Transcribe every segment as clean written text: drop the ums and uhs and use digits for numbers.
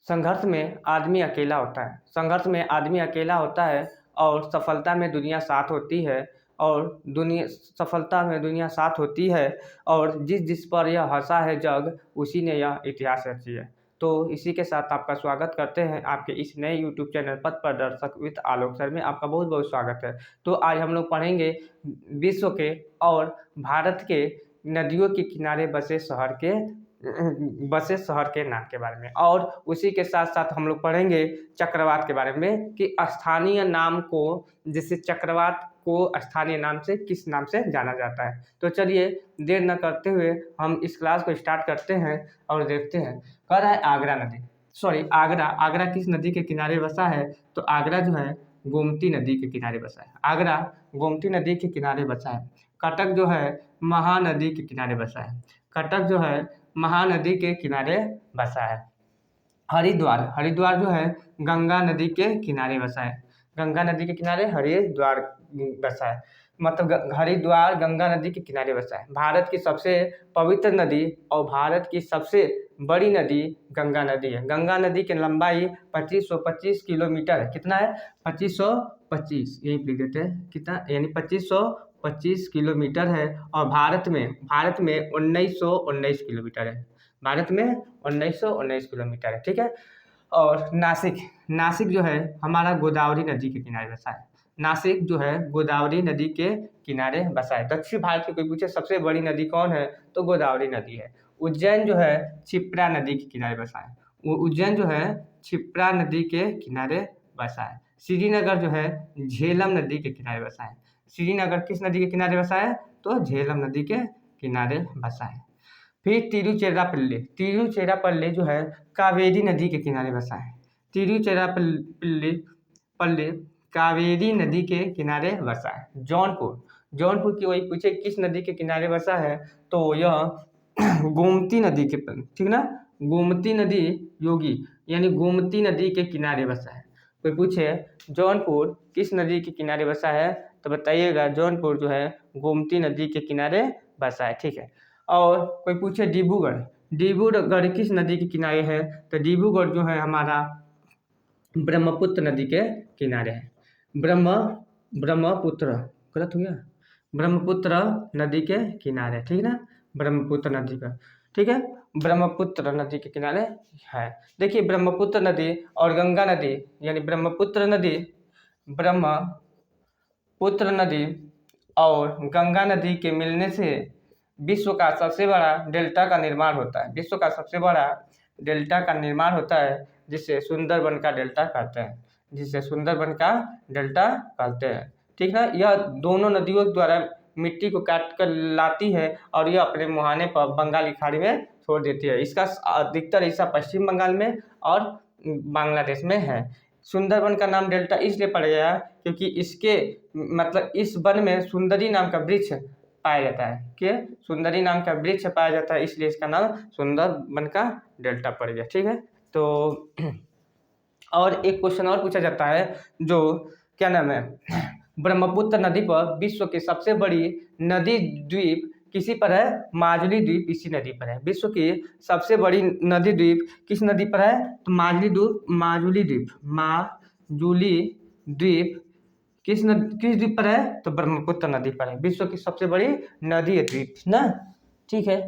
संघर्ष में आदमी अकेला होता है। संघर्ष में आदमी अकेला होता है और सफलता में दुनिया साथ होती है। और दुनिया सफलता में दुनिया साथ होती है और जिस जिस पर यह हँसा है जग, उसी ने यह इतिहास रची है। तो इसी के साथ आपका स्वागत करते हैं आपके इस नए यूट्यूब चैनल पथ प्रदर्शक विद आलोक सर में। आपका बहुत बहुत स्वागत है। तो आज हम लोग पढ़ेंगे विश्व के और भारत के नदियों के किनारे बसे शहर के नाम के बारे में, और उसी के साथ साथ हम लोग पढ़ेंगे चक्रवात के बारे में कि स्थानीय नाम को, जैसे चक्रवात को स्थानीय नाम से किस नाम से जाना जाता है। तो चलिए देर न करते हुए हम इस क्लास को स्टार्ट करते हैं और देखते हैं। कह रहा है आगरा नदी, सॉरी आगरा। आगरा किस नदी के किनारे बसा है? तो आगरा जो है गोमती नदी के किनारे बसा है। आगरा गोमती नदी के किनारे बसा है। कटक जो है महानदी के किनारे बसा है। कटक जो है महानदी के किनारे बसा है। हरिद्वार, हरिद्वार जो है गंगा नदी के किनारे बसा है। गंगा नदी के किनारे हरिद्वार बसा है, मतलब हरिद्वार गंगा नदी के किनारे बसा है। भारत की सबसे पवित्र नदी और भारत की सबसे बड़ी नदी गंगा नदी है। गंगा नदी की लंबाई 2525 किलोमीटर है। कितना है? 2525, यही लिख देते हैं कितना, यानी 2525 किलोमीटर है। और भारत में 1919 किलोमीटर है। भारत में 1919 किलोमीटर है, ठीक है। और नासिक, नासिक जो है हमारा गोदावरी नदी के किनारे बसा है। नासिक जो है गोदावरी नदी के किनारे बसा है। दक्षिण भारत की कोई पूछे सबसे बड़ी नदी कौन है, तो गोदावरी नदी है। उज्जैन जो है क्षिप्रा नदी के किनारे बसा है। उज्जैन जो है क्षिप्रा नदी के किनारे बसा है। श्रीनगर जो है झेलम नदी के किनारे बसा है। श्रीनगर किस नदी के किनारे बसा है? तो झेलम नदी के किनारे बसा है। फिर तिरुचिरापल्ली, तिरुचिरापल्ली जो है कावेरी नदी के किनारे बसा है। तिरुचिरापल्ली पल्ली कावेरी नदी के किनारे बसा है। जौनपुर, जौनपुर की वही पूछे किस नदी के किनारे बसा है, तो यह गोमती नदी के, ठीक ना, गोमती नदी योगी यानी गोमती नदी के किनारे बसा है। कोई पूछे जौनपुर किस नदी के किनारे बसा है, तो बताइएगा जौनपुर जो है गोमती नदी के किनारे बसा है, ठीक है। और कोई पूछे डिब्रूगढ़, डिब्रूगढ़ किस नदी के किनारे है, तो डिब्रूगढ़ जो है हमारा ब्रह्मपुत्र नदी के किनारे है। ब्रह्मपुत्र, गलत हो गया, ब्रह्मपुत्र नदी के किनारे, ठीक ना, ब्रह्मपुत्र नदी का, ठीक है, ब्रह्मपुत्र नदी के किनारे है। देखिए ब्रह्मपुत्र नदी और गंगा नदी, यानी ब्रह्मपुत्र नदी और गंगा नदी के मिलने से विश्व का सबसे बड़ा डेल्टा का निर्माण होता है। विश्व का सबसे बड़ा डेल्टा का निर्माण होता है, जिसे सुंदरबन का डेल्टा कहते हैं, जिसे सुंदरबन का डेल्टा कहते हैं, ठीक ना। यह दोनों नदियों द्वारा मिट्टी को काट कर लाती है और यह अपने मुहाने पर बंगाली खाड़ी में छोड़ देती है। इसका अधिकतर हिस्सा पश्चिम बंगाल में और बांग्लादेश में है। सुंदरबन का नाम डेल्टा इसलिए पड़ गया क्योंकि इसके मतलब इस वन में सुंदरी नाम का वृक्ष पाया जाता है, कि सुंदरी नाम का वृक्ष पाया जाता है, इसलिए इसका नाम सुंदरबन का डेल्टा पड़ गया, ठीक है। तो और एक क्वेश्चन और पूछा जाता है, जो क्या नाम है, ब्रह्मपुत्र नदी पर विश्व की सबसे बड़ी नदी द्वीप किसी पर है? माजुली द्वीप इसी नदी पर है। विश्व की सबसे बड़ी नदी द्वीप किस नदी पर है? तो माजुली द्वीप किस द्वीप पर है? तो ब्रह्मपुत्र नदी पर है। विश्व की सबसे बड़ी नदी है द्वीप ना, ठीक है।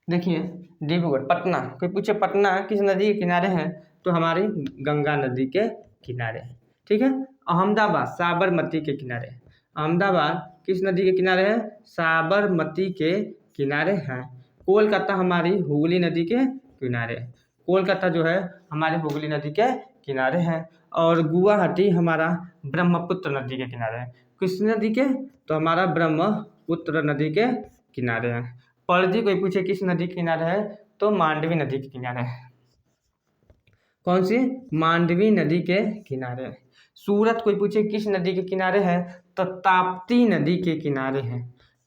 देखिए डिब्रूगढ़, पटना, कोई पूछे पटना किस नदी के किनारे है, तो हमारी गंगा नदी के किनारे है, ठीक है। अहमदाबाद साबरमती के किनारे है। अहमदाबाद किस नदी के किनारे है? साबरमती के किनारे है। कोलकाता हमारी हुगली नदी के किनारे है। कोलकाता जो है हमारी हुगली नदी के किनारे है। और गुवाहाटी हमारा ब्रह्मपुत्र नदी के किनारे है। किस नदी के? तो हमारा ब्रह्मपुत्र नदी के किनारे है। पणजी कोई पूछे किस नदी के किनारे है, तो मांडवी नदी के किनारे है। कौन सी? मांडवी नदी के किनारे है। सूरत कोई पूछे किस नदी के किनारे है, तो ताप्ती नदी के किनारे है।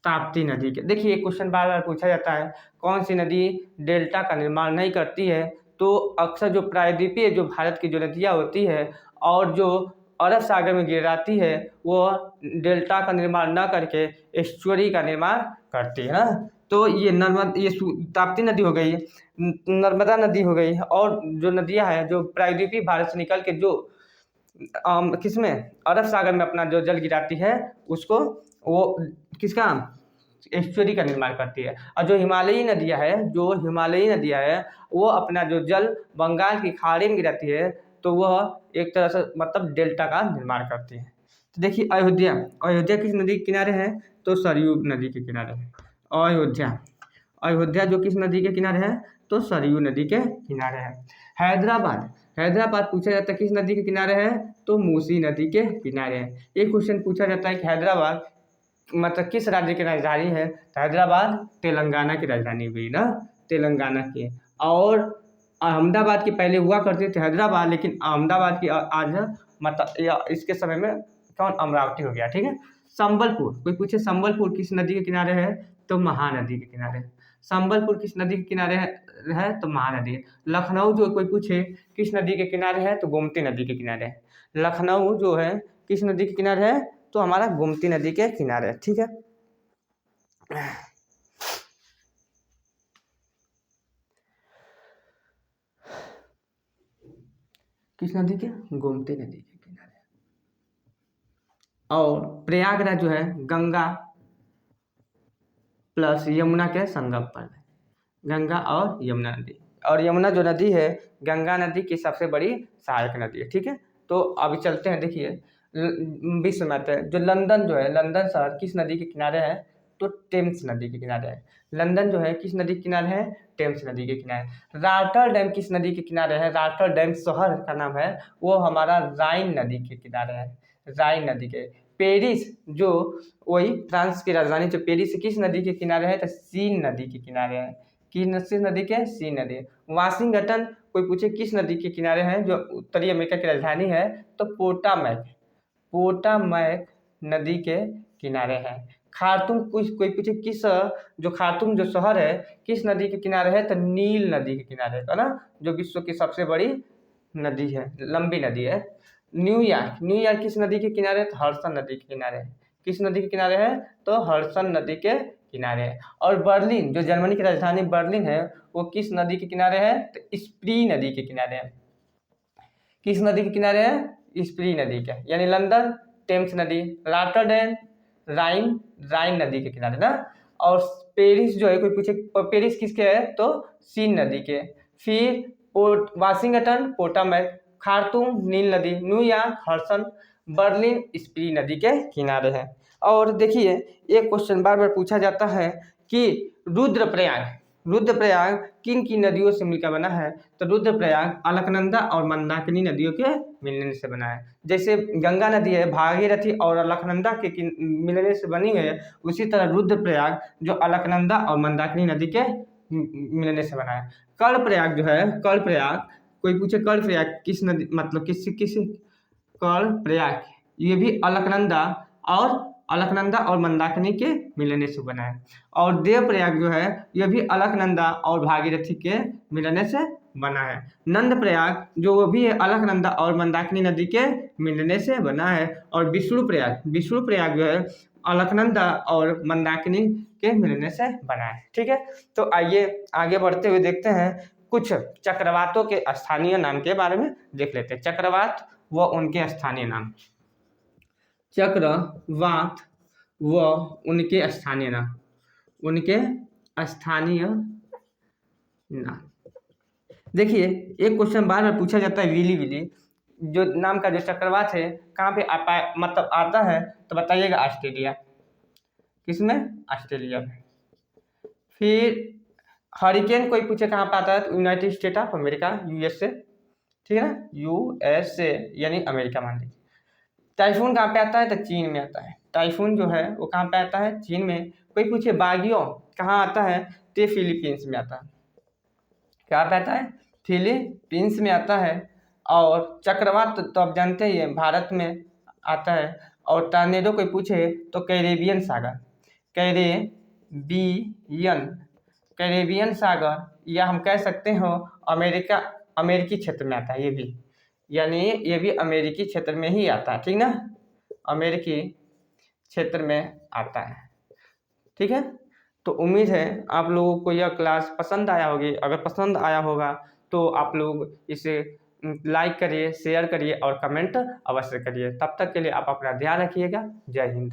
ताप्ती नदी के, देखिए क्वेश्चन बार बार पूछा जाता है, कौन सी नदी डेल्टा का निर्माण नहीं करती है, तो अक्सर जो प्रायद्वीपीय जो भारत की जो नदियाँ होती है और जो अरब सागर में गिराती है वो डेल्टा का निर्माण न करके एस्चुअरी का निर्माण करती है ना। तो ये ताप्ती नदी हो गई, नर्मदा नदी हो गई, और जो नदियां हैं जो प्रायद्वीपीय भारत से निकल के जो किसमें अरब सागर में अपना जो जल गिराती है उसको वो किसका एस्चुअरी का निर्माण करती है। और जो हिमालयी नदियां है वो अपना जो जल बंगाल की खाड़ी में गिराती है तो वह एक तरह से मतलब डेल्टा का निर्माण करती है। तो देखिए अयोध्या किस नदी के किनारे है, तो सरयू नदी के किनारे है। अयोध्या जो किस नदी के किनारे है, तो सरयू नदी के किनारे है। हैदराबाद पूछा जाता है किस नदी के किनारे है, तो मूसी नदी के किनारे है। एक क्वेश्चन पूछा जाता है कि हैदराबाद मतलब किस राज्य की राजधानी है, तो हैदराबाद तेलंगाना की राजधानी हुई ना, तेलंगाना की। और अहमदाबाद की पहले हुआ करती थी हैदराबाद, लेकिन अहमदाबाद की आज मतलब इसके समय में कौन, अमरावती हो गया। ठीक है। कोई पूछे संबलपुर किस नदी के किनारे है, तो महानदी के किनारे। संबलपुर किस नदी के किनारे है तो महानदी। लखनऊ जो कोई पूछे किस नदी के किनारे है, तो गोमती नदी के किनारे है। लखनऊ जो है किस नदी के किनारे है, तो हमारा गोमती नदी के किनारे है। ठीक है। किस नदी के, गोमती नदी के किनारे। और प्रयागराज जो है गंगा प्लस यमुना के संगम पर है, गंगा और यमुना नदी। और यमुना जो नदी है गंगा नदी की सबसे बड़ी सहायक नदी है। ठीक है। तो अभी चलते हैं, देखिए विश्व मैप है। जो लंदन लंदन शहर किस नदी के किनारे है, तो टेम्स नदी के किनारे है। लंदन जो है किस नदी के किनारे है, टेम्स नदी के किनारे। रॉटरडैम किस नदी के किनारे है, रॉटरडैम शहर का नाम है वो हमारा राइन नदी के किनारे है, राइन नदी के। पेरिस जो वही फ्रांस की राजधानी जो पेरिस किस नदी के किनारे है, तो सीन नदी के किनारे है। किस नदी के, सीन नदी। वाशिंगटन कोई पूछे किस नदी के किनारे है, जो उत्तरी अमेरिका की राजधानी है, तो पोटामैक नदी के किनारे है। खार्तूम कोई पूछे किस जो खार्तूम जो शहर है किस नदी के किनारे है, तो नील नदी के किनारे है ना, जो विश्व की सबसे बड़ी नदी है, लंबी नदी है। न्यूयॉर्क किस नदी के किनारे, तो हडसन नदी के किनारे है। किस नदी के किनारे है, तो हडसन नदी के किनारे है। और बर्लिन जो जर्मनी की राजधानी बर्लिन है वो किस नदी के किनारे है, तो स्प्री नदी के किनारे है। किस नदी के किनारे है, स्प्री नदी के। यानी लंदन टेम्स नदी, रॉटरडैम राइन नदी के किनारे ना। और पेरिस जो है कोई पूछे पेरिस किसके है, तो सीन नदी के। फिर वाशिंगटन पोटामैक, खार्तूम नील नदी, न्यूयॉर्क हडसन, बर्लिन स्प्री नदी के किनारे है। और देखिए एक क्वेश्चन बार बार पूछा जाता है कि रुद्रप्रयाग किन की नदियों से मिलकर बना है, तो रुद्रप्रयाग अलकनंदा और मंदाकिनी नदियों के मिलने से बना है। जैसे गंगा नदी है भागीरथी और अलकनंदा के मिलने से बनी है, उसी तरह रुद्रप्रयाग जो अलकनंदा और मंदाकिनी नदी के मिलने से बना है। कर्णप्रयाग कोई पूछे कर्णप्रयाग किस नदी मतलब किस कर्णप्रयाग ये भी अलकनंदा और मंदाकिनी के मिलने से बना है। और देवप्रयाग जो है यह भी अलकनंदा और भागीरथी के मिलने से बना है। नंदप्रयाग जो वो भी है अलकनंदा और मंदाकिनी नदी के मिलने से बना है। और विष्णुप्रयाग जो है अलकनंदा और मंदाकिनी के मिलने से बना है। ठीक है। तो आइए आगे बढ़ते हुए देखते हैं कुछ चक्रवातों के स्थानीय नाम के बारे में देख लेते हैं। चक्रवात व उनके स्थानीय नाम। चक्रवात व उनके स्थानीय नाम। देखिए एक क्वेश्चन बार बार पूछा जाता है विली जो नाम का जो चक्रवात है कहाँ पे मतलब आता है, तो बताइएगा ऑस्ट्रेलिया। किसमें, ऑस्ट्रेलिया में। फिर हरिकेन कोई पूछे कहाँ पे आता है, तो United state of America USA. ठीक है ना, यूएसए यानी अमेरिका मान लीजिए। टाइफून कहाँ पे आता है, तो चीन में आता है। टाइफून जो है वो कहाँ पे आता है, चीन में। कोई पूछे बागियो कहाँ आता है, तो फिलीपींस में आता है। क्या आता है, फिलीपींस में आता है। और चक्रवात तो आप जानते ही हैं भारत में आता है। और टॉर्नेडो कोई पूछे तो कैरेबियन सागर या हम कह सकते हो अमेरिकी क्षेत्र में आता है। यानी ये भी अमेरिकी क्षेत्र में ही आता है, ठीक ना, अमेरिकी क्षेत्र में आता है। ठीक है, तो उम्मीद है आप लोगों को यह क्लास पसंद आया होगी। अगर पसंद आया होगा तो आप लोग इसे लाइक करिए, शेयर करिए और कमेंट अवश्य करिए। तब तक के लिए आप अपना ध्यान रखिएगा। जय हिंद।